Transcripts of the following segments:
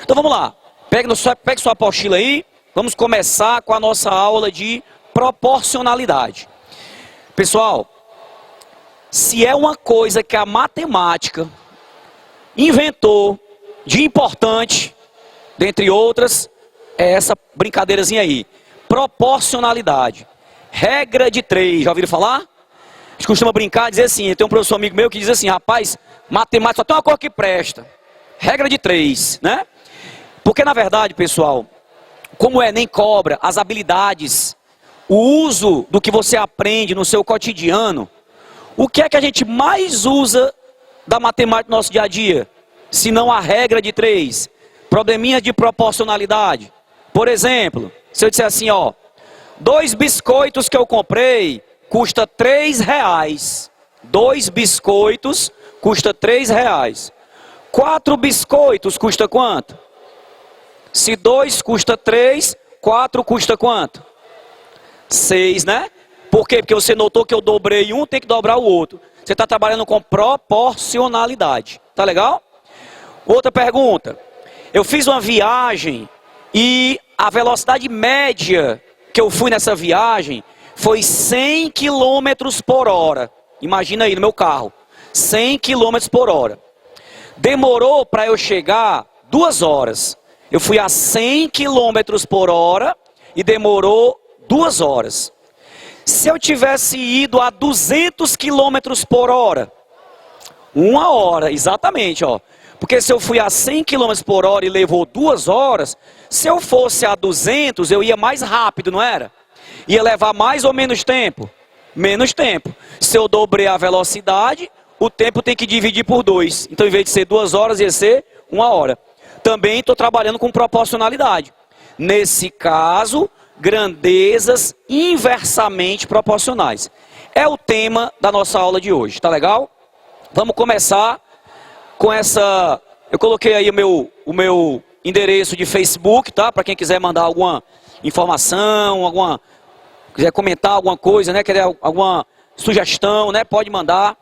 Então vamos lá, pegue sua apostila aí, vamos começar com a nossa aula de proporcionalidade. Pessoal, se é uma coisa que a matemática inventou de importante, dentre outras, é essa brincadeirazinha aí, proporcionalidade. Regra de 3, já ouviram falar? A gente costuma brincar, dizer assim, tem um professor amigo meu que diz assim, rapaz, matemática só tem uma coisa que presta, regra de 3, né? Porque na verdade, pessoal, como o Enem cobra as habilidades, o uso do que você aprende no seu cotidiano, o que é que a gente mais usa da matemática no nosso dia a dia? Se não a regra de 3, probleminha de proporcionalidade. Por exemplo, se eu disser assim, ó, 2 biscoitos que eu comprei custa R$3. 2 biscoitos custa R$3. 4 biscoitos custa quanto? Se 2 custa 3, 4 custa quanto? 6, né? Por quê? Porque você notou que eu dobrei um, tem que dobrar o outro. Você está trabalhando com proporcionalidade. Tá legal? Outra pergunta. Eu fiz uma viagem e a velocidade média que eu fui nessa viagem foi 100 km por hora. Imagina aí no meu carro. 100 km por hora. Demorou para eu chegar 2 horas. Eu fui a 100 km por hora e demorou 2 horas. Se eu tivesse ido a 200 km por hora, 1 hora, exatamente, ó. Porque se eu fui a 100 km por hora e levou 2 horas, se eu fosse a 200, eu ia mais rápido, não era? Ia levar mais ou menos tempo? Menos tempo. Se eu dobrei a velocidade, o tempo tem que dividir por 2. Então, em vez de ser 2 horas, ia ser 1 hora. Também estou trabalhando com proporcionalidade. Nesse caso, grandezas inversamente proporcionais. É o tema da nossa aula de hoje, tá legal? Vamos começar com essa... Eu coloquei aí o meu endereço de Facebook, tá? Para quem quiser mandar alguma informação, quiser comentar alguma coisa, né? Quer alguma sugestão, né? Pode mandar.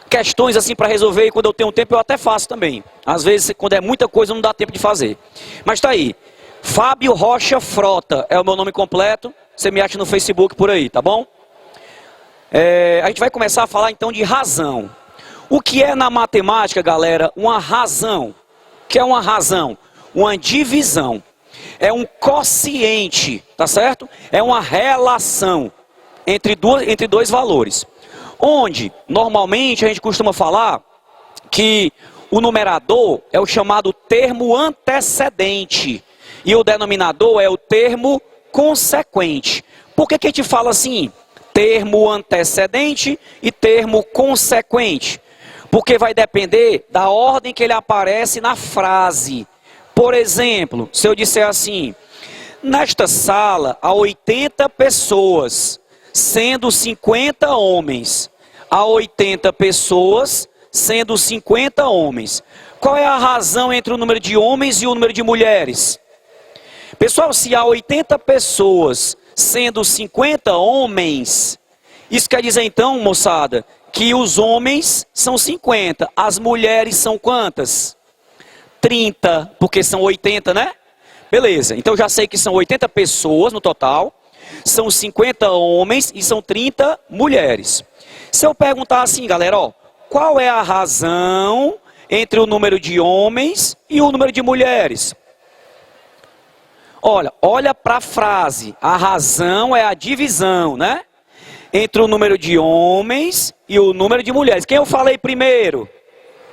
Questões assim para resolver, e quando eu tenho tempo eu até faço também. Às vezes, quando é muita coisa, não dá tempo de fazer. Mas tá aí. Fábio Rocha Frota é o meu nome completo. Você me acha no Facebook por aí, tá bom? A gente vai começar a falar então de razão. O que é na matemática, galera, uma razão? O que é uma razão? Uma divisão. É um quociente, tá certo? É uma relação entre dois valores. Onde, normalmente, a gente costuma falar que o numerador é o chamado termo antecedente. E o denominador é o termo consequente. Por que a gente fala assim? Termo antecedente e termo consequente. Porque vai depender da ordem que ele aparece na frase. Por exemplo, se eu disser assim, nesta sala há 80 pessoas, sendo 50 homens. Há 80 pessoas, sendo 50 homens. Qual é a razão entre o número de homens e o número de mulheres? Pessoal, se há 80 pessoas, sendo 50 homens, isso quer dizer então, moçada, que os homens são 50, as mulheres são quantas? 30, porque são 80, né? Beleza, então já sei que são 80 pessoas no total, são 50 homens e são 30 mulheres. Se eu perguntar assim, galera, ó, qual é a razão entre o número de homens e o número de mulheres? Olha para a frase, a razão é a divisão, né? Entre o número de homens e o número de mulheres. Quem eu falei primeiro?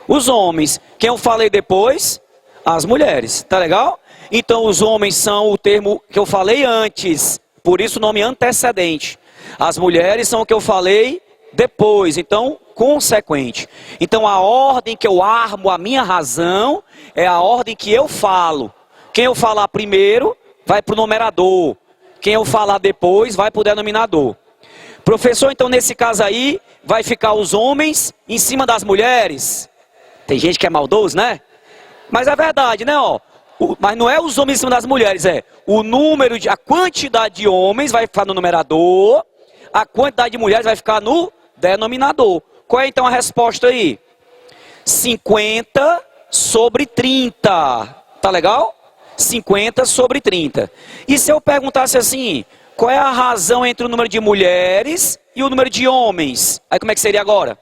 Os homens. Quem eu falei depois? As mulheres. Tá legal? Então os homens são o termo que eu falei antes. Por isso o nome antecedente. As mulheres são o que eu falei depois. Então, consequente. Então a ordem que eu armo a minha razão é a ordem que eu falo. Quem eu falar primeiro vai para o numerador. Quem eu falar depois vai para o denominador. Professor, então nesse caso aí, vai ficar os homens em cima das mulheres? Tem gente que é maldoso, né? Mas é verdade, né? Mas não é os homens em cima das mulheres, é a quantidade de homens vai ficar no numerador, a quantidade de mulheres vai ficar no denominador. Qual é então a resposta aí? 50 sobre 30. Tá legal? 50 sobre 30. E se eu perguntasse assim, qual é a razão entre o número de mulheres e o número de homens? Aí como é que seria agora?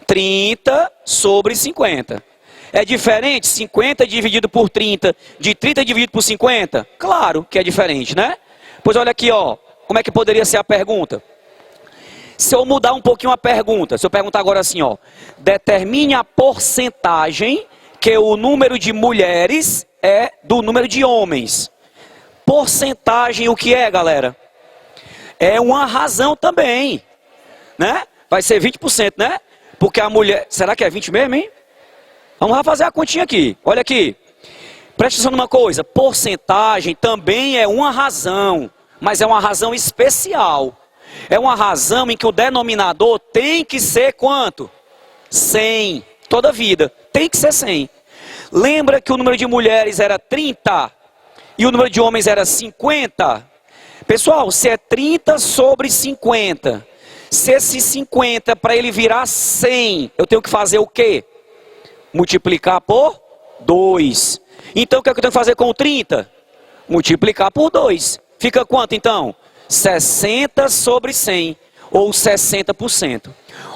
30 sobre 50. É diferente 50 dividido por 30 de 30 dividido por 50? Claro que é diferente, né? Pois olha aqui, ó, como é que poderia ser a pergunta? Se eu mudar um pouquinho a pergunta, se eu perguntar agora assim, ó, determine a porcentagem que o número de mulheres é do número de homens. Porcentagem o que é, galera? É uma razão também, né? Vai ser 20%, né? Porque a mulher, será que é 20 mesmo, hein? Vamos lá fazer a continha aqui, olha aqui. Presta atenção numa coisa, porcentagem também é uma razão, mas é uma razão especial. É uma razão em que o denominador tem que ser quanto? 100, toda vida, tem que ser 100. Lembra que o número de mulheres era 30 e o número de homens era 50? Pessoal, se é 30 sobre 50, se esse 50 para ele virar 100, eu tenho que fazer o quê? Multiplicar por 2. Então o que é que eu tenho que fazer com o 30? Multiplicar por 2. Fica quanto então? 60 sobre 100, ou 60%.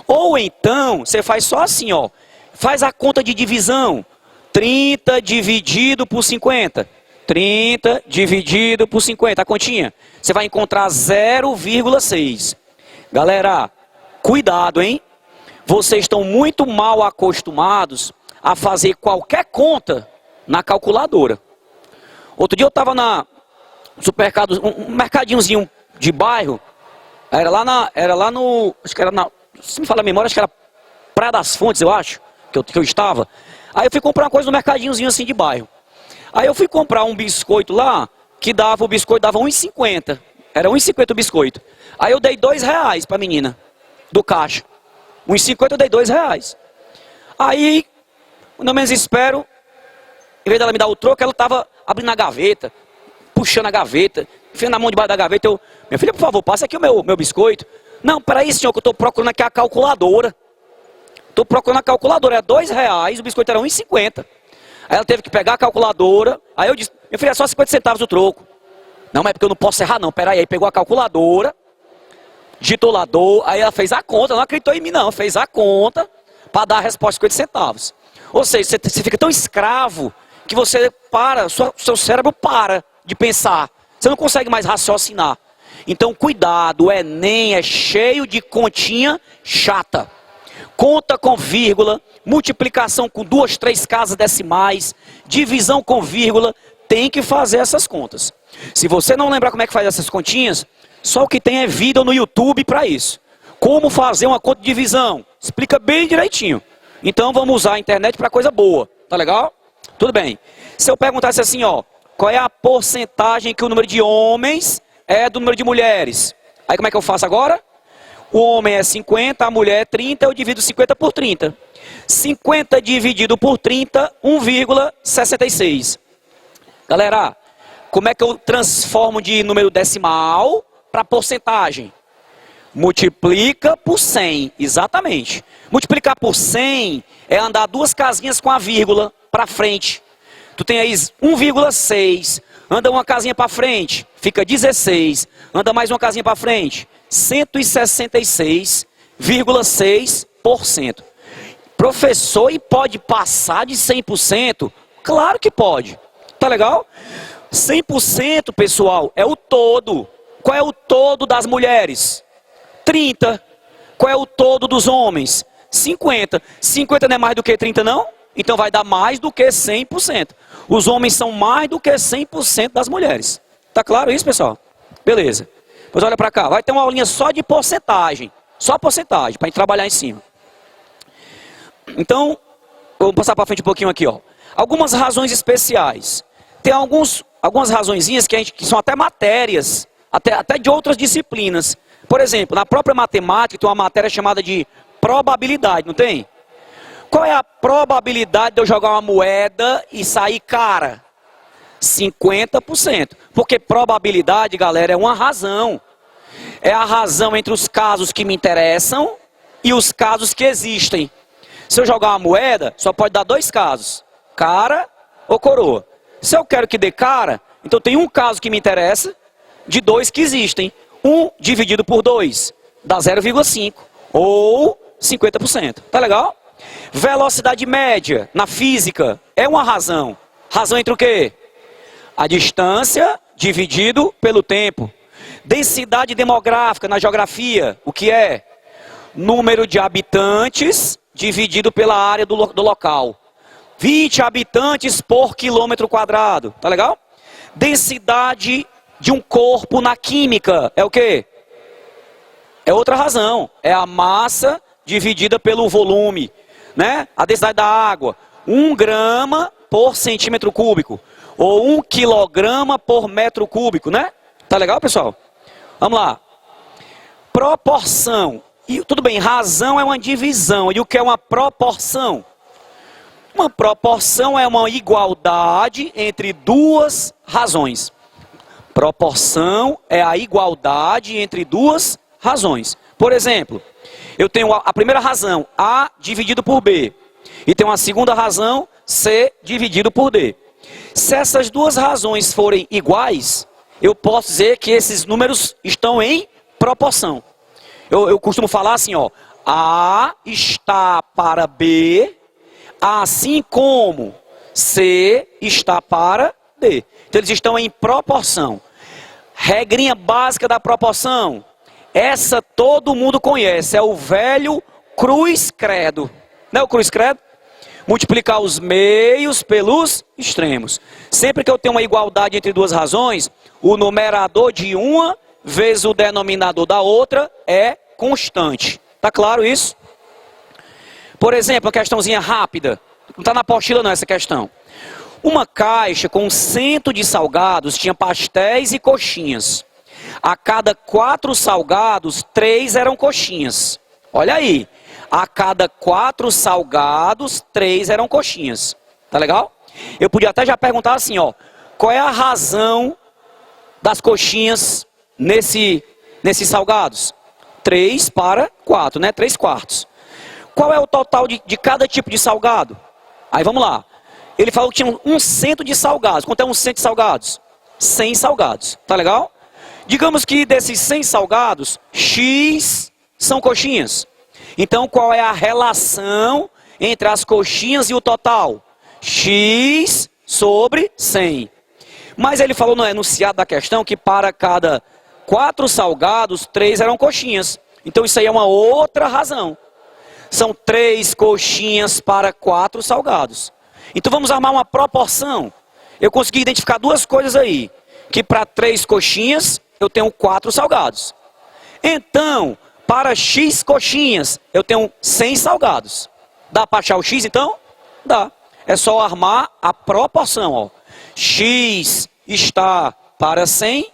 Ou então, você faz só assim, ó. Faz a conta de divisão. 30 dividido por 50. 30 dividido por 50, a continha. Você vai encontrar 0,6. Galera, cuidado, hein? Vocês estão muito mal acostumados a fazer qualquer conta na calculadora. Outro dia eu estava na supermercado, um mercadinhozinho de bairro, era lá no, acho que era na, se me fala a memória, acho que era Praia das Fontes, eu acho, que eu estava. Aí eu fui comprar uma coisa no mercadinhozinho assim de bairro. Aí eu fui comprar um biscoito lá, que o biscoito dava 1,50. Era 1,50 o biscoito. Aí eu dei R$2 para a menina, do caixa. 1,50 eu dei R$2. Aí, quando eu menos espero, em vez dela me dar o troco, ela estava abrindo a gaveta, puxando a gaveta, enfiando a mão debaixo da gaveta. Eu, minha filha, por favor, passa aqui o meu biscoito. Não, peraí, senhor, que eu estou procurando aqui a calculadora. Estou procurando a calculadora, é R$2, o biscoito era 1,50. Aí ela teve que pegar a calculadora. Aí eu disse, minha filha, é só 50 centavos o troco. Não, mas é porque eu não posso errar não, peraí. Aí pegou a calculadora, digitou lá, aí ela fez a conta, não acreditou em mim não, fez a conta para dar a resposta de 50 centavos. Ou seja, você fica tão escravo que você para, seu cérebro para de pensar. Você não consegue mais raciocinar. Então cuidado, o Enem é cheio de continha chata. Conta com vírgula, multiplicação com 2, 3 casas decimais, divisão com vírgula, tem que fazer essas contas. Se você não lembrar como é que faz essas continhas, só o que tem é vídeo no YouTube para isso. Como fazer uma conta de divisão, explica bem direitinho. Então vamos usar a internet para coisa boa, tá legal? Tudo bem. Se eu perguntasse assim, ó, qual é a porcentagem que o número de homens é do número de mulheres? Aí como é que eu faço agora? O homem é 50, a mulher é 30, eu divido 50 por 30. 50 dividido por 30, 1,66. Galera, como é que eu transformo de número decimal para porcentagem? Multiplica por 100, exatamente. Multiplicar por 100 é andar 2 casinhas com a vírgula para frente. Tu tem aí 1,6, anda uma casinha para frente, fica 16, anda mais uma casinha para frente, 166,6%. Professor, e pode passar de 100%? Claro que pode. Tá legal? 100%, pessoal, é o todo. Qual é o todo das mulheres? 30. Qual é o todo dos homens? 50. 50 não é mais do que 30 não? Então vai dar mais do que 100%. Os homens são mais do que 100% das mulheres. Tá claro isso, pessoal? Beleza. Pois olha para cá, vai ter uma aulinha só de porcentagem. Só porcentagem, para a gente trabalhar em cima. Então, vamos passar para frente um pouquinho aqui, ó. Algumas razões especiais. Tem algumas razõezinhas que são até matérias, até de outras disciplinas. Por exemplo, na própria matemática tem uma matéria chamada de probabilidade, não tem? Qual é a probabilidade de eu jogar uma moeda e sair cara? 50%. Porque probabilidade, galera, é uma razão. É a razão entre os casos que me interessam e os casos que existem. Se eu jogar uma moeda, só pode dar 2 casos. Cara ou coroa. Se eu quero que dê cara, então tem um caso que me interessa, de dois que existem. 1 dividido por 2 dá 0,5 ou 50%. Tá legal? Velocidade média na física é uma razão. Razão entre o quê? A distância dividido pelo tempo. Densidade demográfica na geografia, o que é? Número de habitantes dividido pela área do local. 20 habitantes por quilômetro quadrado. Tá legal? Densidade de um corpo na química é o quê? É outra razão. É a massa dividida pelo volume, né? A densidade da água. 1 grama por centímetro cúbico. Ou 1 quilograma por metro cúbico, né? Tá legal, pessoal? Vamos lá. Proporção. E tudo bem, razão é uma divisão. E o que é uma proporção? Uma proporção é uma igualdade entre duas razões. Proporção é a igualdade entre duas razões. Por exemplo, eu tenho a primeira razão, A dividido por B. E tenho a segunda razão, C dividido por D. Se essas duas razões forem iguais, eu posso dizer que esses números estão em proporção. Eu costumo falar assim, ó. A está para B, assim como C está para D. Então eles estão em proporção. Regrinha básica da proporção. Essa todo mundo conhece. É o velho cruz-credo. Não é o cruz-credo? Multiplicar os meios pelos extremos. Sempre que eu tenho uma igualdade entre duas razões, o numerador de uma vezes o denominador da outra é constante. Tá claro isso? Por exemplo, uma questãozinha rápida. Não está na apostila não essa questão. Uma caixa com 100 de salgados tinha pastéis e coxinhas. A cada 4 salgados, 3 eram coxinhas. Olha aí. A cada 4 salgados, 3 eram coxinhas. Tá legal? Eu podia até já perguntar assim, ó. Qual é a razão das coxinhas nesses salgados? 3 para 4, né? 3 quartos. Qual é o total de cada tipo de salgado? Aí vamos lá. Ele falou que tinha 100 de salgados. Quanto é 100 de salgados? 100 salgados. Tá legal? Digamos que desses 100 salgados, X são coxinhas. Então qual é a relação entre as coxinhas e o total? X sobre 100. Mas ele falou no enunciado da questão que para cada 4 salgados, 3 eram coxinhas. Então isso aí é uma outra razão. São 3 coxinhas para 4 salgados. Então vamos armar uma proporção. Eu consegui identificar duas coisas aí. Que para 3 coxinhas, eu tenho 4 salgados. Então, para X coxinhas, eu tenho 100 salgados. Dá para achar o X então? Dá. É só armar a proporção. Ó. X está para 100,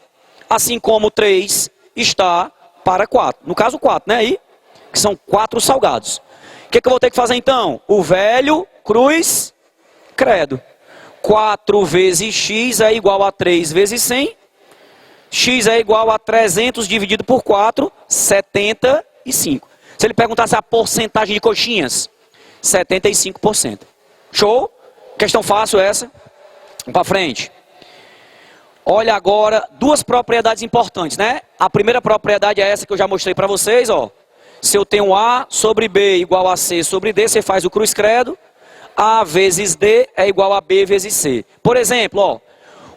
assim como 3 está para 4. No caso 4, né? Aí, que são 4 salgados. O que eu vou ter que fazer então? O velho cruz credo. 4 vezes x é igual a 3 vezes 100. X é igual a 300 dividido por 4, 75. Se ele perguntasse a porcentagem de coxinhas, 75%. Show? Questão fácil essa. Vamos para frente. Olha agora, duas propriedades importantes, né? A primeira propriedade é essa que eu já mostrei para vocês, ó. Se eu tenho A sobre B igual a C sobre D, você faz o cruz credo. A vezes D é igual a B vezes C. Por exemplo, ó,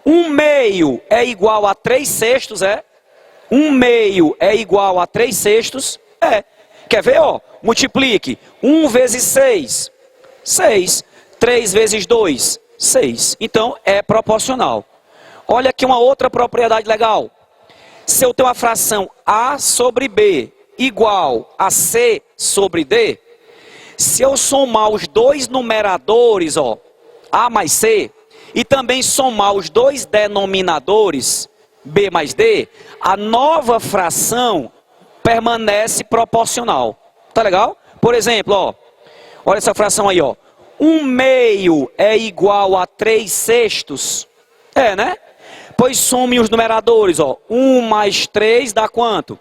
1/2 é igual a 3/6, é? 1/2 é igual a 3/6, é. Quer ver, ó? Multiplique. 1 vezes 6, 6. 3 vezes 2, 6. Então, é proporcional. Olha aqui uma outra propriedade legal. Se eu tenho a fração A sobre B igual a C sobre D, se eu somar os dois numeradores, ó, A mais C, e também somar os dois denominadores, B mais D, a nova fração permanece proporcional. Tá legal? Por exemplo, ó, olha essa fração aí, ó. 1/2 é igual a 3/6. É, né? Pois some os numeradores, ó. 1 mais 3 dá quanto?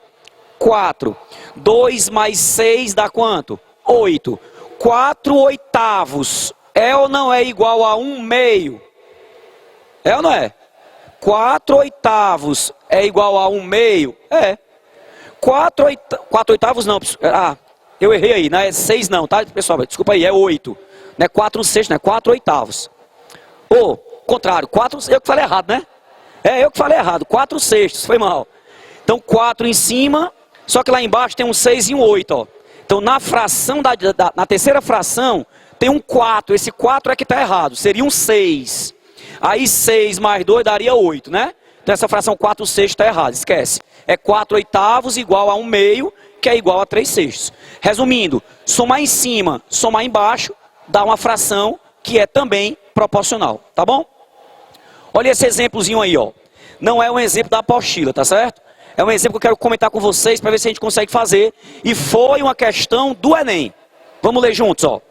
4. 2 mais 6 dá quanto? 8. 4 oitavos é ou não é igual a 1/2? É ou não é? 4/8 é igual a 1/2? É. 4/8 não. Ah, eu errei aí, não é 6 não, tá, pessoal? Desculpa aí, é 8. Não é 4/6, não é 4/8. Ou, contrário, 4, eu que falei errado, né? É, eu que falei errado, 4/6, foi mal. Então 4 em cima, só que lá embaixo tem um 6 e um 8, ó. Então na fração, na terceira fração, tem um 4, esse 4 é que está errado, seria um 6. Aí 6 mais 2 daria 8, né? Então essa fração 4/6 está errada, esquece. É 4/8 igual a 1/2, que é igual a 3/6. Resumindo, somar em cima, somar embaixo, dá uma fração que é também proporcional, tá bom? Olha esse exemplozinho aí, ó. Não é um exemplo da apostila, tá certo? É um exemplo que eu quero comentar com vocês para ver se a gente consegue fazer. E foi uma questão do Enem. Vamos ler juntos, ó.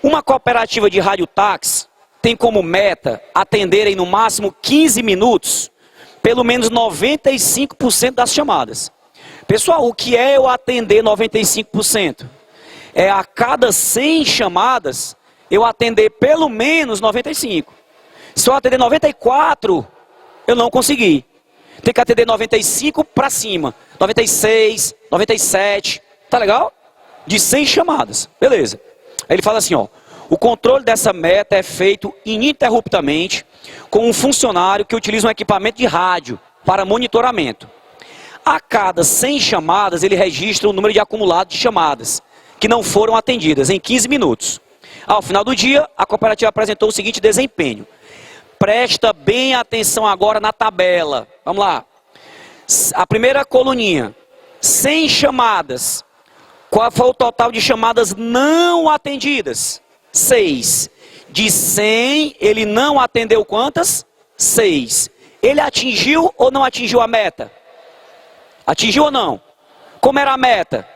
Uma cooperativa de radiotáxi tem como meta atenderem no máximo 15 minutos, pelo menos 95% das chamadas. Pessoal, o que é eu atender 95%? É a cada 100 chamadas, eu atender pelo menos 95. Se eu atender 94, eu não consegui. Tem que atender 95 para cima. 96, 97. Tá legal? De 100 chamadas. Beleza. Aí ele fala assim, ó. O controle dessa meta é feito ininterruptamente com um funcionário que utiliza um equipamento de rádio para monitoramento. A cada 100 chamadas, ele registra o número de acumulado de chamadas que não foram atendidas em 15 minutos. Ao final do dia, a cooperativa apresentou o seguinte desempenho. Presta bem atenção agora na tabela. Vamos lá. A primeira coluninha. 100 chamadas. Qual foi o total de chamadas não atendidas? 6. De 100, ele não atendeu quantas? 6. Ele atingiu ou não atingiu a meta? Atingiu ou não? Como era a meta?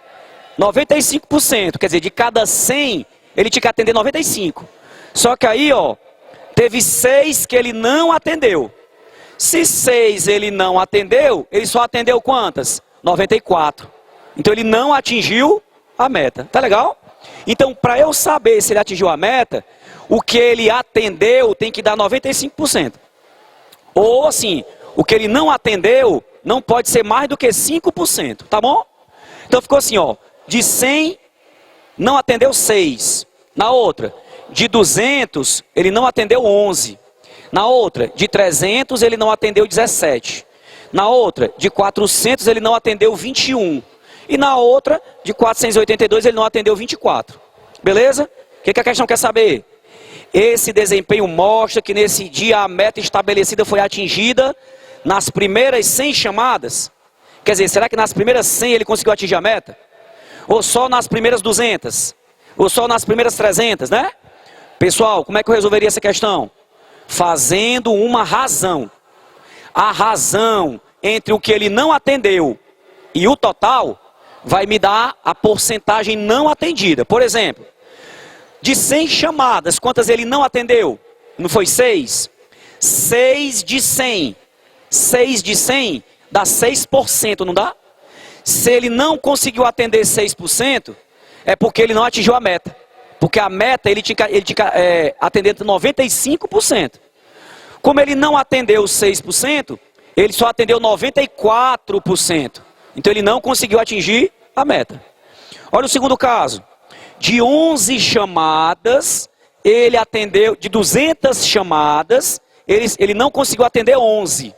95%. Quer dizer, de cada 100, ele tinha que atender 95. Só que aí, ó, teve 6 que ele não atendeu. Se 6 ele não atendeu, ele só atendeu quantas? 94. Então ele não atingiu a meta. Tá legal? Então, para eu saber se ele atingiu a meta, o que ele atendeu tem que dar 95%. Ou assim, o que ele não atendeu não pode ser mais do que 5%. Tá bom? Então ficou assim, ó. De 100, não atendeu 6. Na outra, de 200, ele não atendeu 11. Na outra, de 300, ele não atendeu 17. Na outra, de 400, ele não atendeu 21. E na outra, de 482, ele não atendeu 24. Beleza? O que a questão quer saber? Esse desempenho mostra que nesse dia a meta estabelecida foi atingida nas primeiras 100 chamadas. Quer dizer, será que nas primeiras 100 ele conseguiu atingir a meta? Ou só nas primeiras 200? Ou só nas primeiras 300, né? Pessoal, como é que eu resolveria essa questão? Fazendo uma razão. A razão entre o que ele não atendeu e o total vai me dar a porcentagem não atendida. Por exemplo, de 100 chamadas, quantas ele não atendeu? Não foi 6? 6 de 100. 6 de 100 dá 6%, não dá? Se ele não conseguiu atender 6%, é porque ele não atingiu a meta. Porque a meta ele tinha que atender 95%. Como ele não atendeu 6%, ele só atendeu 94%. Então ele não conseguiu atingir a meta. Olha o segundo caso. De 11 chamadas, ele atendeu, de 200 chamadas, ele não conseguiu atender 11.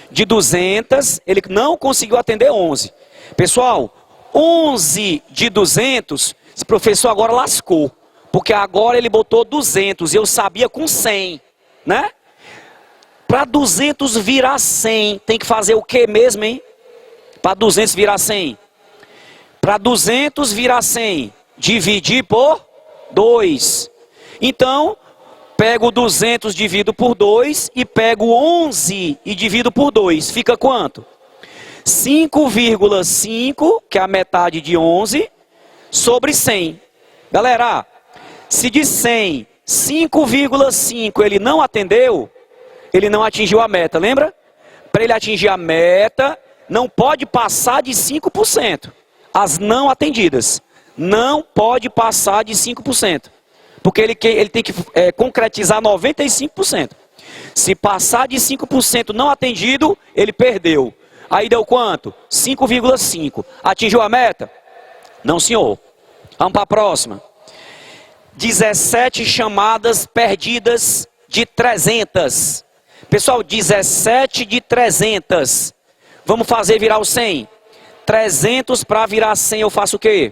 De 200, ele não conseguiu atender 11. Pessoal, 11 de 200, esse professor agora lascou. Porque agora ele botou 200 e eu sabia com 100, né? Para 200 virar 100, tem que fazer o que mesmo, hein? Para 200 virar 100. Para 200 virar 100, dividir por 2. Então, pego 200, divido por 2 e pego 11 e divido por 2. Fica quanto? 5,5, que é a metade de 11, sobre 100. Galera, se de 100, 5,5 ele não atendeu, ele não atingiu a meta, lembra? Para ele atingir a meta, não pode passar de 5%. As não atendidas. Não pode passar de 5%. Porque ele tem que concretizar 95%. Se passar de 5% não atendido, ele perdeu. Aí deu quanto? 5,5. Atingiu a meta? Não, senhor. Vamos para a próxima. 17 chamadas perdidas de 300. Pessoal, 17 de 300. Vamos fazer virar o 100. 300 para virar 100 eu faço o quê?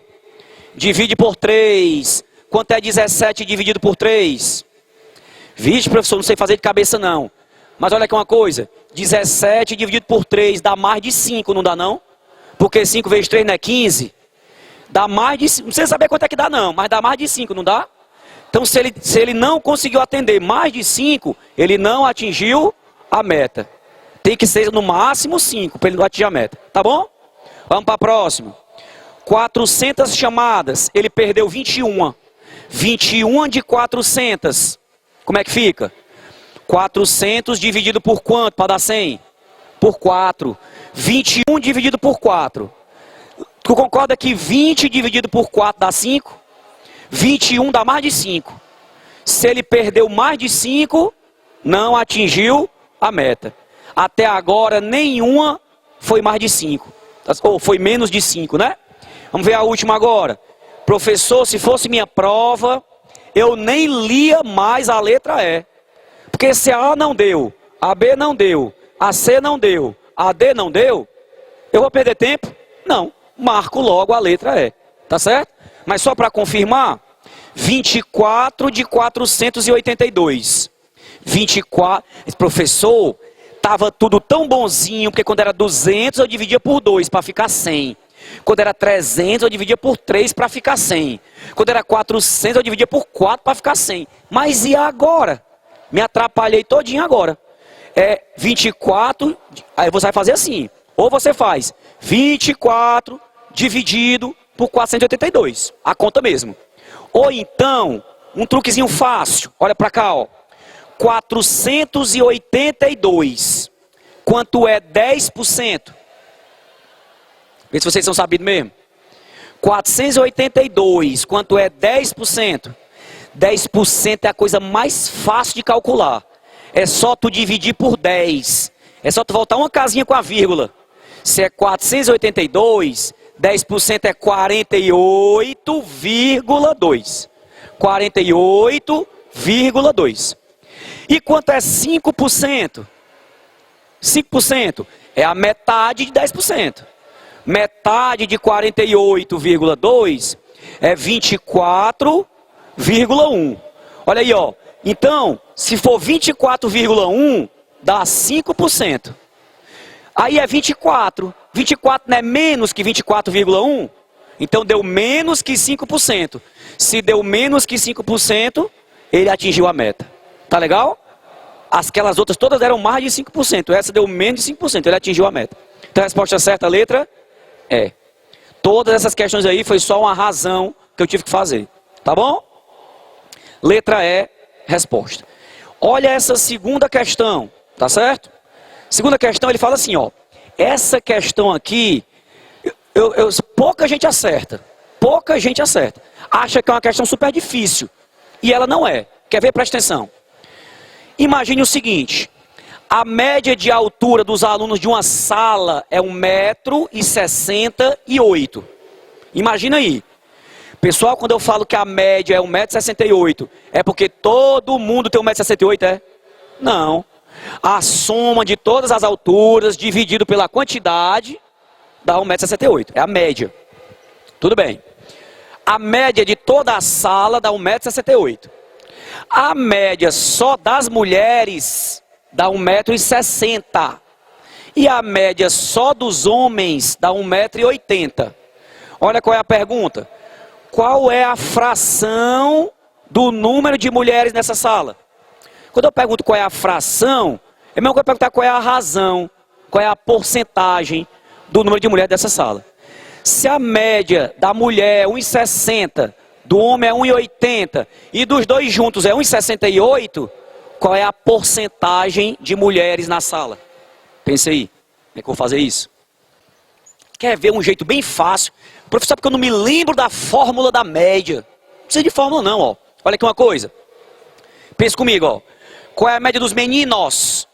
Divide por 3. Quanto é 17 dividido por 3? Vixe, professor, não sei fazer de cabeça não. Mas olha aqui uma coisa. 17 dividido por 3 dá mais de 5, não dá não? Porque 5 vezes 3 não é 15? Dá mais de 5. Não sei saber quanto é que dá não, mas dá mais de 5, não dá? Então se ele não conseguiu atender mais de 5, ele não atingiu a meta. Tem que ser no máximo 5 para ele não atingir a meta. Tá bom? Vamos para a próxima. 400 chamadas, ele perdeu 21. 21 de 400. Como é que fica? 400 dividido por quanto para dar 100? Por 4. 21 dividido por 4. Tu concorda que 20 dividido por 4 dá 5? 21 dá mais de 5. Se ele perdeu mais de 5, não atingiu a meta. Até agora, nenhuma foi mais de 5. Ou foi menos de 5, né? Vamos ver a última agora. Professor, se fosse minha prova, eu nem lia mais a letra E. Porque se a A não deu, a B não deu, a C não deu, a D não deu, eu vou perder tempo? Não. Marco logo a letra E. Tá certo? Mas só para confirmar, 24 de 482. 24. Professor, estava tudo tão bonzinho, porque quando era 200 eu dividia por 2 para ficar 100. Quando era 300 eu dividia por 3 para ficar 100. Quando era 400 eu dividia por 4 para ficar 100. Mas e agora? Me atrapalhei todinho agora. É 24, aí você vai fazer assim. Ou você faz 24 dividido por 482. A conta mesmo. Ou então, um truquezinho fácil. Olha para cá, ó. 482. Quanto é 10%? Vê se vocês são sabidos mesmo. 482. Quanto é 10%? 10% é a coisa mais fácil de calcular. É só tu dividir por 10. É só tu voltar uma casinha com a vírgula. Se é 482, 10% é 48,2. 48,2. E quanto é 5%? 5% é a metade de 10%. Metade de 48,2 é 24,1. Olha aí, ó. Então, se for 24,1, dá 5%. Aí é 24. 24 não é menos que 24,1? Então deu menos que 5%. Se deu menos que 5%, ele atingiu a meta. Tá legal? Aquelas outras todas deram mais de 5%. Essa deu menos de 5%. Ele atingiu a meta. Então a resposta certa, a letra é. Todas essas questões aí foi só uma razão que eu tive que fazer. Tá bom? Letra E, resposta. Olha essa segunda questão. Tá certo? Segunda questão, ele fala assim, ó. Essa questão aqui, pouca gente acerta. Pouca gente acerta. Acha que é uma questão super difícil. E ela não é. Quer ver? Presta atenção. Imagine o seguinte. A média de altura dos alunos de uma sala é 1,68 m. Imagina aí. Pessoal, quando eu falo que a média é 1,68 m, é porque todo mundo tem 1,68 m, é? Não. A soma de todas as alturas dividido pela quantidade dá 1,68 m. É a média. Tudo bem. A média de toda a sala dá 1,68 m. A média só das mulheres dá 1,60 m. E a média só dos homens dá 1,80 m. Olha qual é a pergunta. Qual é a fração do número de mulheres nessa sala? Quando eu pergunto qual é a fração, é mesmo que eu perguntar qual é a razão, qual é a porcentagem do número de mulheres dessa sala. Se a média da mulher é 1,60, do homem é 1,80 e dos dois juntos é 1,68, qual é a porcentagem de mulheres na sala? Pense aí, como é que eu vou fazer isso? Quer ver um jeito bem fácil? Professor, porque eu não me lembro da fórmula da média. Não precisa de fórmula não, ó. Olha aqui uma coisa. Pense comigo, ó. Qual é a média dos meninos?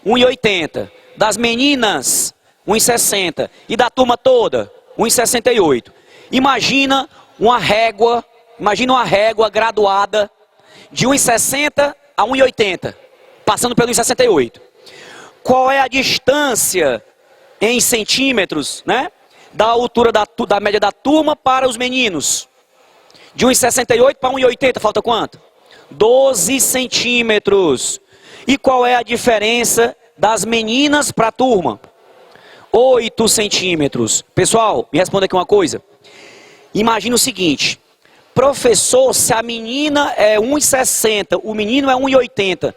1,80. Das meninas, 1,60. E da turma toda, 1,68. Imagina uma régua graduada de 1,60 a 1,80, passando pelo 1,68. Qual é a distância em centímetros, né, da altura da média da turma para os meninos? De 1,68 para 1,80, falta quanto? 12 centímetros. E qual é a diferença das meninas para a turma? 8 centímetros. Pessoal, me responda aqui uma coisa. Imagina o seguinte: professor, se a menina é 1,60, o menino é 1,80,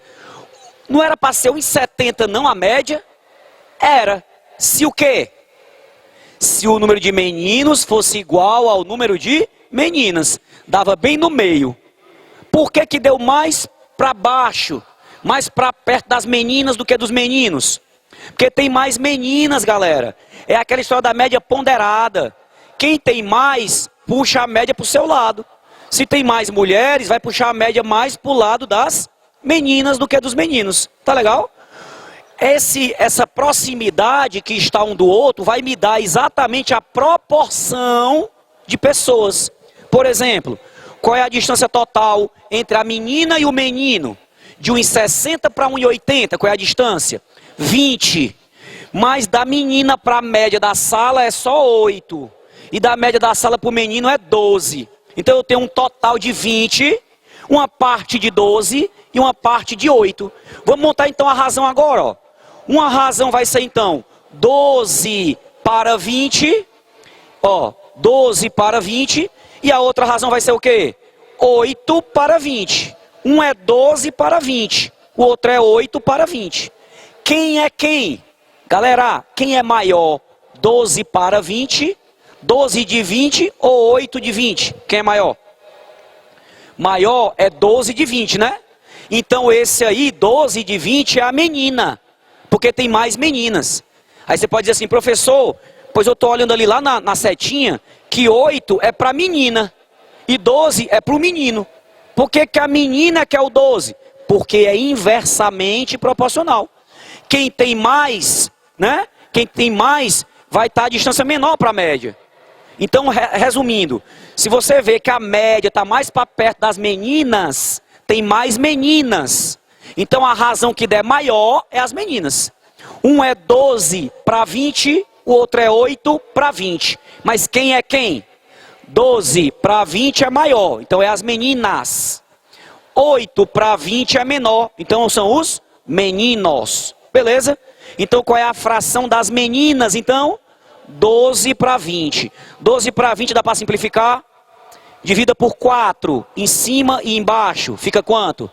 não era para ser 1,70 não a média? Era. Se o quê? Se o número de meninos fosse igual ao número de meninas. Dava bem no meio. Por que que deu mais para baixo, mais para perto das meninas do que dos meninos? Porque tem mais meninas, galera. É aquela história da média ponderada. Quem tem mais, puxa a média para o seu lado. Se tem mais mulheres, vai puxar a média mais para o lado das meninas do que dos meninos. Tá legal? Essa proximidade que está um do outro vai me dar exatamente a proporção de pessoas. Por exemplo, qual é a distância total entre a menina e o menino? De 1,60 para 1,80, qual é a distância? 20. Mas da menina para a média da sala é só 8. E da média da sala para o menino é 12. Então eu tenho um total de 20, uma parte de 12 e uma parte de 8. Vamos montar então a razão agora, ó. Uma razão vai ser então 12 para 20, ó, 12 para 20, e a outra razão vai ser o quê? 8 para 20. Um é 12 para 20, o outro é 8 para 20. Quem é quem? Galera, quem é maior? 12 para 20, 12 de 20 ou 8 de 20? Quem é maior? Maior é 12 de 20, né? Então esse aí, 12 de 20, é a menina, porque tem mais meninas. Aí você pode dizer assim: professor, pois eu estou olhando ali lá na setinha, que 8 é para menina e 12 é para o menino. Por que que a menina quer o 12? Porque é inversamente proporcional. Quem tem mais, né? Quem tem mais vai estar a distância menor para a média. Então, resumindo, se você vê que a média está mais para perto das meninas, tem mais meninas. Então a razão que der maior é as meninas. Um é 12 para 20, o outro é 8 para 20. Mas quem é quem? 12 para 20 é maior, então é as meninas. 8 para 20 é menor, então são os meninos. Beleza? Então qual é a fração das meninas? Então, 12 para 20. 12 para 20 dá para simplificar? Divida por 4, em cima e embaixo. Fica quanto?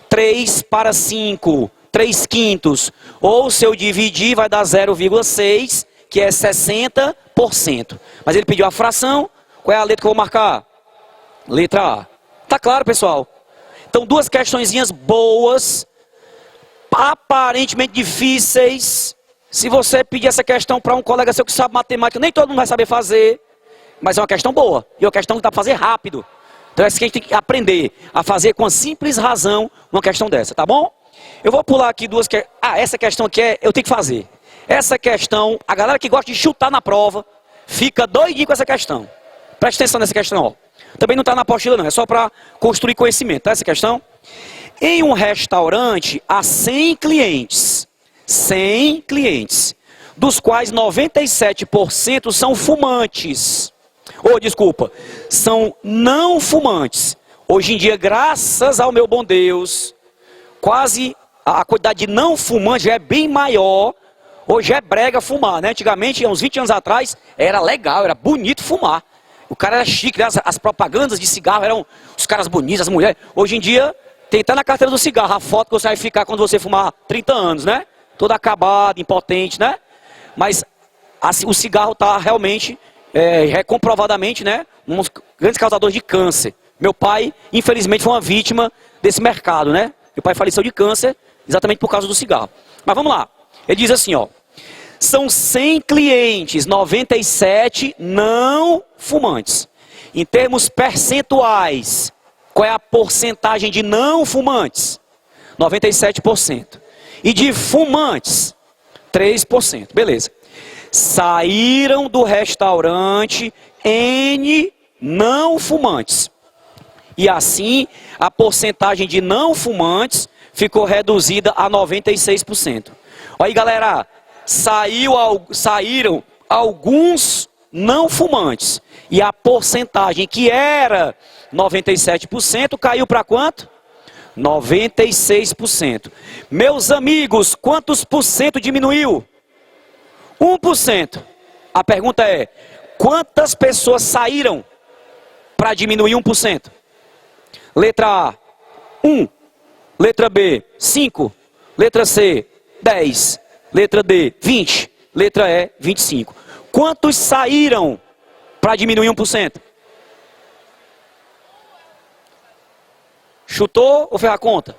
3 para 5, 3 quintos. Ou se eu dividir vai dar 0,6, que é 60%. Mas ele pediu a fração. Qual é a letra que eu vou marcar? Letra A. Tá claro, pessoal? Então, duas questõezinhas boas, aparentemente difíceis. Se você pedir essa questão para um colega seu que sabe matemática, nem todo mundo vai saber fazer. Mas é uma questão boa. E é uma questão que dá para fazer rápido. Então é isso que a gente tem que aprender a fazer com a simples razão uma questão dessa, tá bom? Eu vou pular aqui duas questões. Essa questão aqui eu tenho que fazer. Essa questão, a galera que gosta de chutar na prova, fica doidinho com essa questão. Preste atenção nessa questão, ó. Também não está na apostila não, é só para construir conhecimento, tá? Essa questão. Em um restaurante há 100 clientes. 100 clientes. Dos quais 97% são fumantes. Desculpa, são não fumantes. Hoje em dia, graças ao meu bom Deus, quase a quantidade de não fumantes já é bem maior. Hoje é brega fumar, né? Antigamente, uns 20 anos atrás, era legal, era bonito fumar. O cara era chique, né? As propagandas de cigarro eram os caras bonitos, as mulheres. Hoje em dia, tem até na carteira do cigarro a foto que você vai ficar quando você fumar 30 anos, né? Todo acabado, impotente, né? Mas o cigarro está realmente, comprovadamente, né, um dos grandes causadores de câncer. Meu pai, infelizmente, foi uma vítima desse mercado, né? Meu pai faleceu de câncer exatamente por causa do cigarro. Mas vamos lá. Ele diz assim, ó. São 100 clientes, 97 não fumantes. Em termos percentuais, qual é a porcentagem de não fumantes? 97%. E de fumantes, 3%. Beleza. Saíram do restaurante N não fumantes. E assim, a porcentagem de não fumantes ficou reduzida a 96%. Olha aí, galera, saíram alguns não fumantes. E a porcentagem que era 97% caiu para quanto? 96%. Meus amigos, quantos por cento diminuiu? 1%. A pergunta é, quantas pessoas saíram para diminuir 1%? Letra A, 1. Letra B, 5. Letra C, 10. Letra D, 20. Letra E, 25. Quantos saíram para diminuir 1%? Chutou ou fez a conta?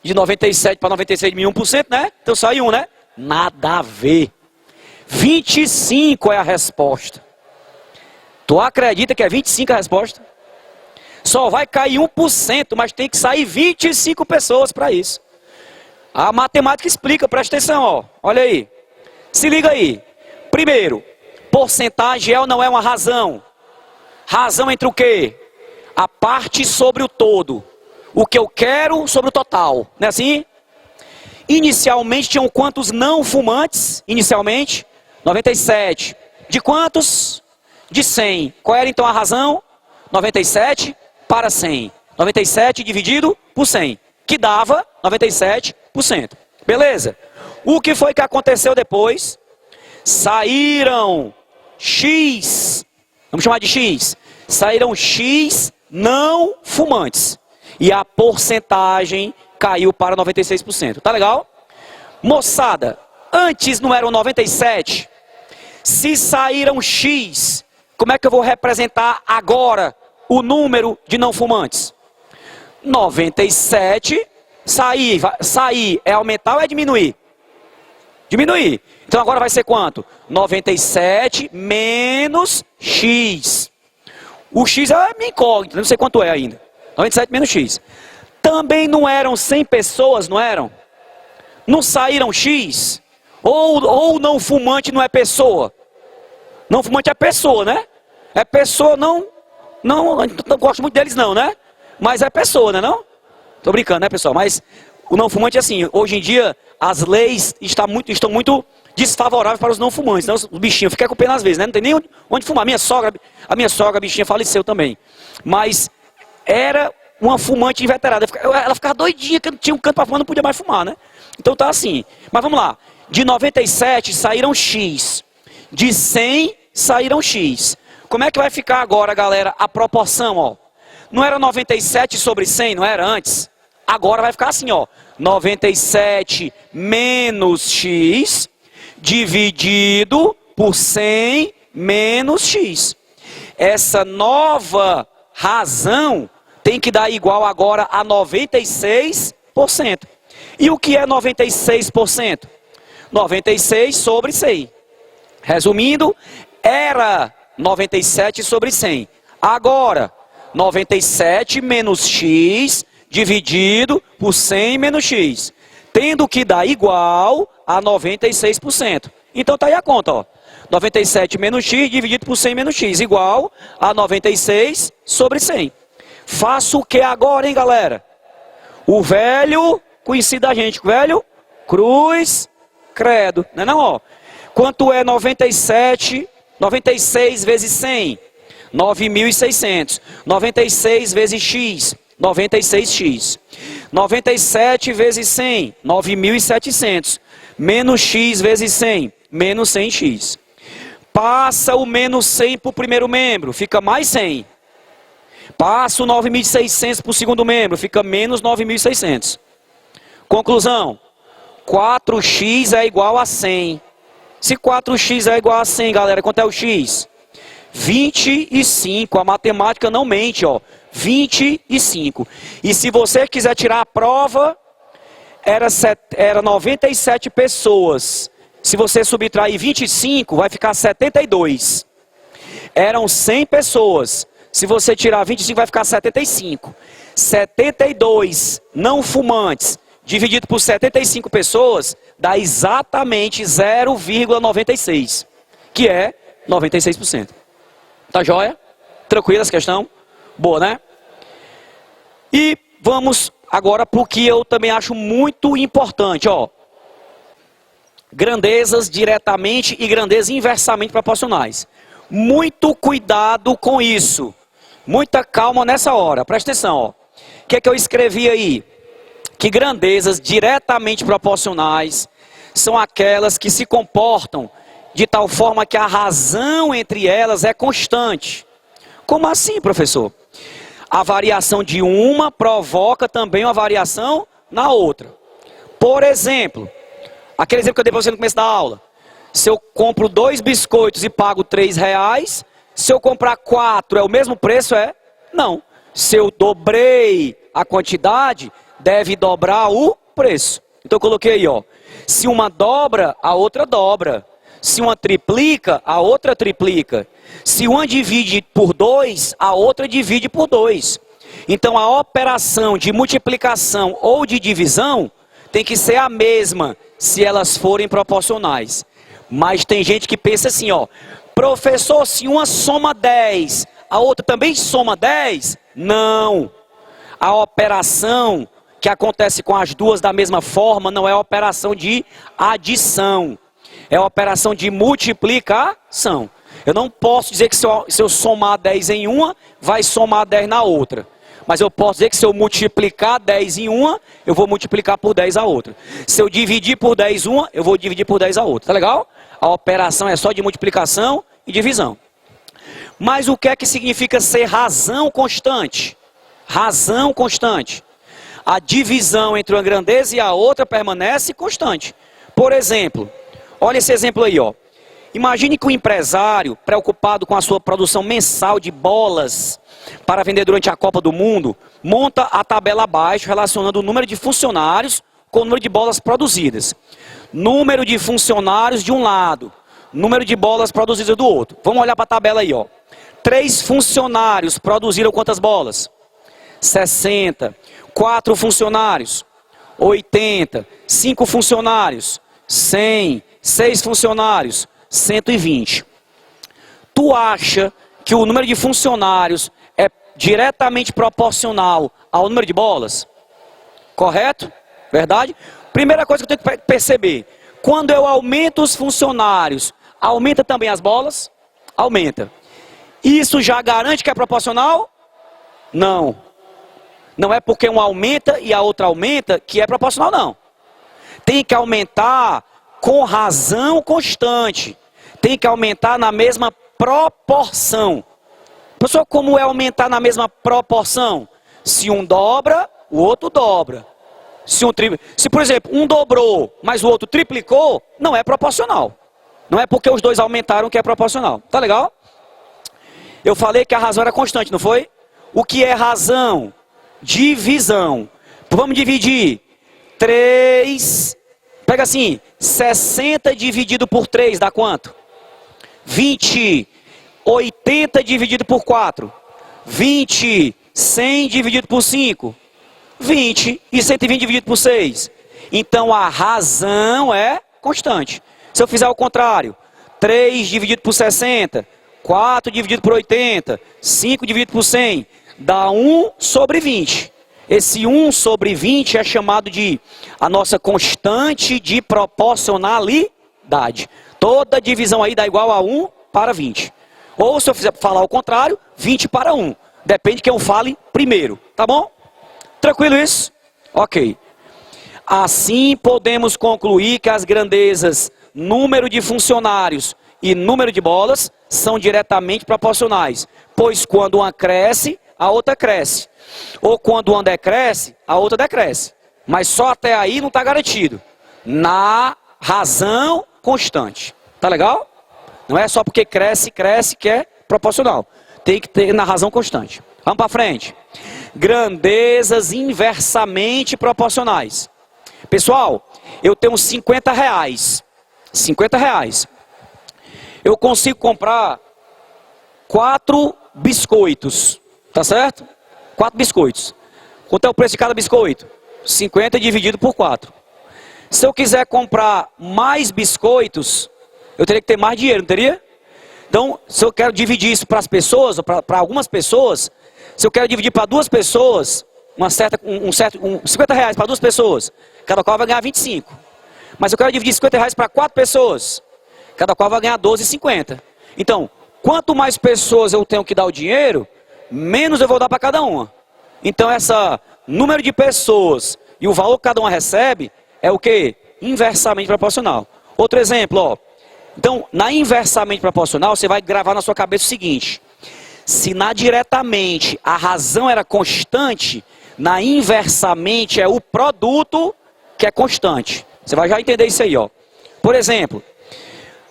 De 97 para 96 diminuiu 1%, né? Então saiu 1, né? Nada a ver. 25 é a resposta. Tu acredita que é 25 a resposta? Só vai cair 1%, mas tem que sair 25 pessoas para isso. A matemática explica, presta atenção, ó. Olha aí. Se liga aí. Primeiro, porcentagem é ou não é uma razão? Razão entre o quê? A parte sobre o todo. O que eu quero sobre o total. Não é assim? Inicialmente tinham quantos não fumantes? Inicialmente, 97. De quantos? De 100. Qual era então a razão? 97 para 100. 97 dividido por 100. Que dava 97%. Beleza? O que foi que aconteceu depois? Saíram X. Vamos chamar de X. Saíram X não fumantes. E a porcentagem caiu para 96%. Tá legal? Moçada, antes não eram 97? Se saíram X, como é que eu vou representar agora o número de não fumantes? 97, sair é aumentar ou é diminuir? Diminuir. Então agora vai ser quanto? 97 menos X. O X é minha incógnita, não sei quanto é ainda. 97 menos X. Também não eram 100 pessoas, não eram? Não saíram X? Ou não fumante não é pessoa? Não fumante é pessoa, né? É pessoa, não gosto muito deles não, né? Mas é pessoa, né não? Tô brincando, né pessoal? Mas o não fumante é assim, hoje em dia as leis estão muito desfavoráveis para os não fumantes. Então os bichinhos ficam com pena às vezes, né? Não tem nem onde fumar. A minha sogra, a bichinha, faleceu também. Mas era uma fumante inveterada. Ela ficava doidinha, que não tinha um canto para fumar, não podia mais fumar, né? Então tá assim. Mas vamos lá. De 97 saíram X. De 100 saíram X. Como é que vai ficar agora, galera, a proporção, ó? Não era 97 sobre 100, não era antes? Agora vai ficar assim, ó. 97 menos X dividido por 100 menos X. Essa nova razão tem que dar igual agora a 96%. E o que é 96%? 96 sobre 100. Resumindo, era 97 sobre 100. Agora, 97 menos X dividido por 100 menos X. Tendo que dar igual a 96%. Então tá aí a conta, ó. 97 menos X dividido por 100 menos X igual a 96 sobre 100. Faço o que agora, hein, galera? O velho conhecido da gente. Velho, cruz, credo. Não é não, ó. Quanto é 96 vezes 100? 9.600. 96 vezes X? 96x. 97 vezes 100? 9.700. Menos X vezes 100? Menos 100x. Passa o menos 100 para o primeiro membro, fica mais 100. Passa o 9.600 para o segundo membro, fica menos 9.600. Conclusão, 4x é igual a 100. Se 4x é igual a 100, galera, quanto é o x? 25, a matemática não mente, ó. 25. E se você quiser tirar a prova, era 97 pessoas. Se você subtrair 25, vai ficar 72. Eram 100 pessoas. Se você tirar 25, vai ficar 75. 72 não fumantes dividido por 75 pessoas dá exatamente 0,96, que é 96%. Tá joia? Tranquila essa questão? Boa, né? E vamos agora para o que eu também acho muito importante, ó. Grandezas diretamente e grandezas inversamente proporcionais. Muito cuidado com isso. Muita calma nessa hora. Presta atenção, ó. O que é que eu escrevi aí? Que grandezas diretamente proporcionais são aquelas que se comportam de tal forma que a razão entre elas é constante. Como assim, professor? A variação de uma provoca também uma variação na outra. Por exemplo, aquele exemplo que eu dei para você no começo da aula. Se eu compro 2 biscoitos e pago R$3, se eu comprar 4 é o mesmo preço? Não. Se eu dobrei a quantidade, deve dobrar o preço. Então eu coloquei aí, ó. Se uma dobra, a outra dobra. Se uma triplica, a outra triplica. Se uma divide por 2, a outra divide por 2. Então a operação de multiplicação ou de divisão tem que ser a mesma se elas forem proporcionais. Mas tem gente que pensa assim, ó. Professor, se uma soma 10, a outra também soma 10? Não. A operação que acontece com as duas da mesma forma não é a operação de adição. É a operação de multiplicação. Eu não posso dizer que se eu somar 10 em uma, vai somar 10 na outra. Mas eu posso dizer que se eu multiplicar 10 em uma, eu vou multiplicar por 10 a outra. Se eu dividir por 10 uma, eu vou dividir por 10 a outra. Tá legal? A operação é só de multiplicação e divisão. Mas o que é que significa ser razão constante? Razão constante. A divisão entre uma grandeza e a outra permanece constante. Por exemplo, olha esse exemplo aí, ó. Imagine que o empresário, preocupado com a sua produção mensal de bolas para vender durante a Copa do Mundo, monta a tabela abaixo relacionando o número de funcionários com o número de bolas produzidas. Número de funcionários de um lado, número de bolas produzidas do outro. Vamos olhar para a tabela aí, ó. 3 funcionários produziram quantas bolas? 60. 4 funcionários? 80. 5 funcionários? 100. 6 funcionários? 120. Tu acha que o número de funcionários é diretamente proporcional ao número de bolas? Correto? Verdade? Primeira coisa que eu tenho que perceber. Quando eu aumento os funcionários, aumenta também as bolas? Aumenta. Isso já garante que é proporcional? Não. Não é porque um aumenta e a outra aumenta que é proporcional, não. Tem que aumentar com razão constante. Tem que aumentar na mesma proporção. Pessoal, como é aumentar na mesma proporção? Se um dobra, o outro dobra. Se, por exemplo, um dobrou, mas o outro triplicou, não é proporcional. Não é porque os dois aumentaram que é proporcional. Tá legal? Eu falei que a razão era constante, não foi? O que é razão? Divisão. Vamos dividir. 3. Pega assim, 60 dividido por 3 dá quanto? 20. 80 dividido por 4. 20. 100 dividido por 5. 20. E 120 dividido por 6. Então a razão é constante. Se eu fizer o contrário, 3 dividido por 60. 4 dividido por 80. 5 dividido por 100. Dá 1 sobre 20. Esse 1 sobre 20 é chamado de a nossa constante de proporcionalidade. Toda divisão aí dá igual a 1 para 20. Ou se eu fizer falar o contrário, 20 para 1. Depende de quem eu fale primeiro. Tá bom? Tranquilo isso? Ok. Assim podemos concluir que as grandezas número de funcionários e número de bolas são diretamente proporcionais. Pois quando uma cresce, a outra cresce. Ou quando uma decresce, a outra decresce. Mas só até aí não está garantido. Na razão constante. Tá legal? Não é só porque cresce que é proporcional. Tem que ter na razão constante. Vamos para frente. Grandezas inversamente proporcionais. Pessoal, eu tenho 50 reais. 50 reais. Eu consigo comprar 4 biscoitos, tá certo? 4 biscoitos. Quanto é o preço de cada biscoito? 50 dividido por 4. Se eu quiser comprar mais biscoitos, eu teria que ter mais dinheiro, não teria? Então, se eu quero dividir isso para as pessoas, ou para algumas pessoas, se eu quero dividir para 2 pessoas, 50 reais para 2 pessoas, cada qual vai ganhar 25. Mas eu quero dividir 50 reais para 4 pessoas, cada qual vai ganhar 12,50. Então, quanto mais pessoas eu tenho que dar o dinheiro, menos eu vou dar para cada uma. Então, esse número de pessoas e o valor que cada uma recebe é o quê? Inversamente proporcional. Outro exemplo, ó. Então, na inversamente proporcional, você vai gravar na sua cabeça o seguinte: se na diretamente a razão era constante, na inversamente é o produto que é constante. Você vai já entender isso aí, ó. Por exemplo,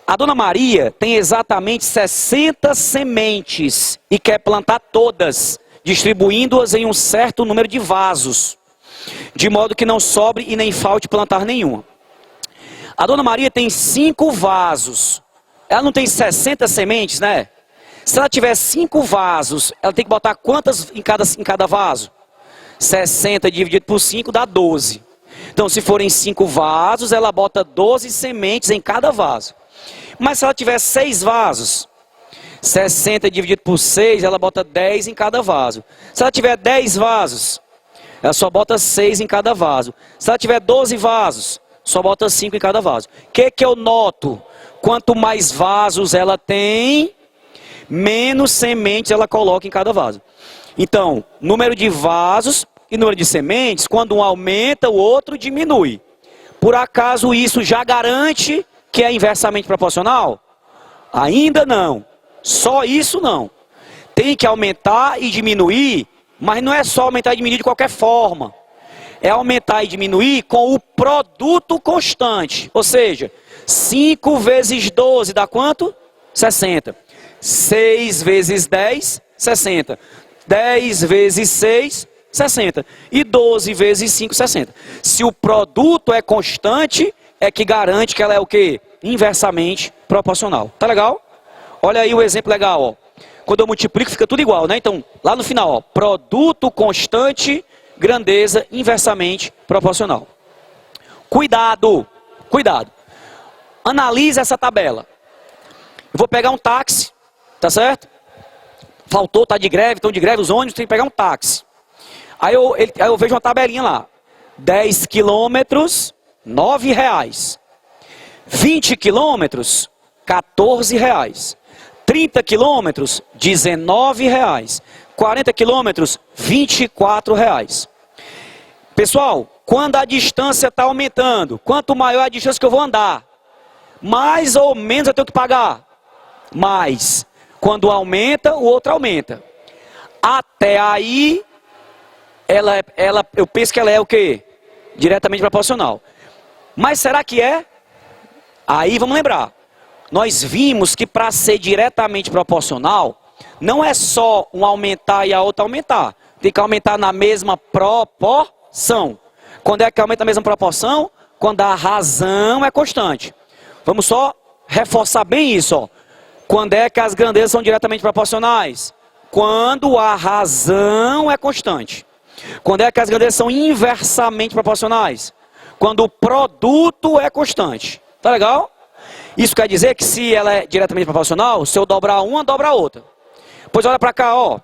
a dona Maria tem exatamente 60 sementes e quer plantar todas, distribuindo-as em um certo número de vasos, de modo que não sobre e nem falte plantar nenhuma. A dona Maria tem 5 vasos. Ela não tem 60 sementes, né? Se ela tiver 5 vasos, ela tem que botar quantas em cada vaso? 60 dividido por 5 dá 12. Então, se forem 5 vasos, ela bota 12 sementes em cada vaso. Mas se ela tiver 6 vasos, 60 dividido por 6, ela bota 10 em cada vaso. Se ela tiver 10 vasos, ela só bota 6 em cada vaso. Se ela tiver 12 vasos, só bota 5 em cada vaso. O que eu noto? Quanto mais vasos ela tem, menos sementes ela coloca em cada vaso. Então, número de vasos e número de sementes, quando um aumenta, o outro diminui. Por acaso isso já garante que é inversamente proporcional? Ainda não. Só isso não. Tem que aumentar e diminuir, mas não é só aumentar e diminuir de qualquer forma. É aumentar e diminuir com o produto constante. Ou seja, 5 vezes 12 dá quanto? 60. 6 vezes 10, 60. 10 vezes 6, 60. E 12 vezes 5, 60. Se o produto é constante, é que garante que ela é o quê? Inversamente proporcional. Tá legal? Olha aí o exemplo legal, ó. Quando eu multiplico fica tudo igual, né? Então, lá no final, ó, produto constante, grandeza inversamente proporcional. Cuidado, cuidado. Analise essa tabela. Eu vou pegar um táxi, tá certo? Faltou, tá de greve, estão de greve os ônibus, tem que pegar um táxi. Aí eu vejo uma tabelinha lá. 10 quilômetros, R$9. 20 quilômetros, R$14. 30 quilômetros, R$19. 40 quilômetros, R$24. Pessoal, quando a distância está aumentando, quanto maior a distância que eu vou andar, mais ou menos eu tenho que pagar? Mais. Quando aumenta, o outro aumenta. Até aí, eu penso que ela é o quê? Diretamente proporcional. Mas será que é? Aí vamos lembrar. Nós vimos que para ser diretamente proporcional, não é só um aumentar e a outra aumentar. Tem que aumentar na mesma proporção. Quando é que aumenta na mesma proporção? Quando a razão é constante. Vamos só reforçar bem isso, ó. Quando é que as grandezas são diretamente proporcionais? Quando a razão é constante. Quando é que as grandezas são inversamente proporcionais? Quando o produto é constante. Tá legal? Isso quer dizer que se ela é diretamente proporcional, se eu dobrar uma, dobra a outra. Pois olha para cá, ó.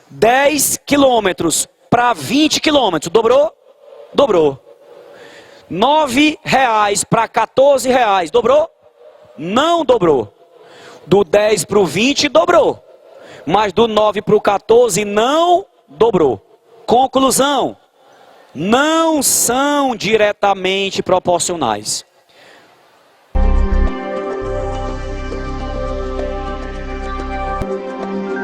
10 quilômetros para 20 quilômetros. Dobrou? Dobrou. R$9 para R$14. Dobrou? Não dobrou. Do 10 para o 20 dobrou. Mas do 9 para o 14 não dobrou. Conclusão: não são diretamente proporcionais.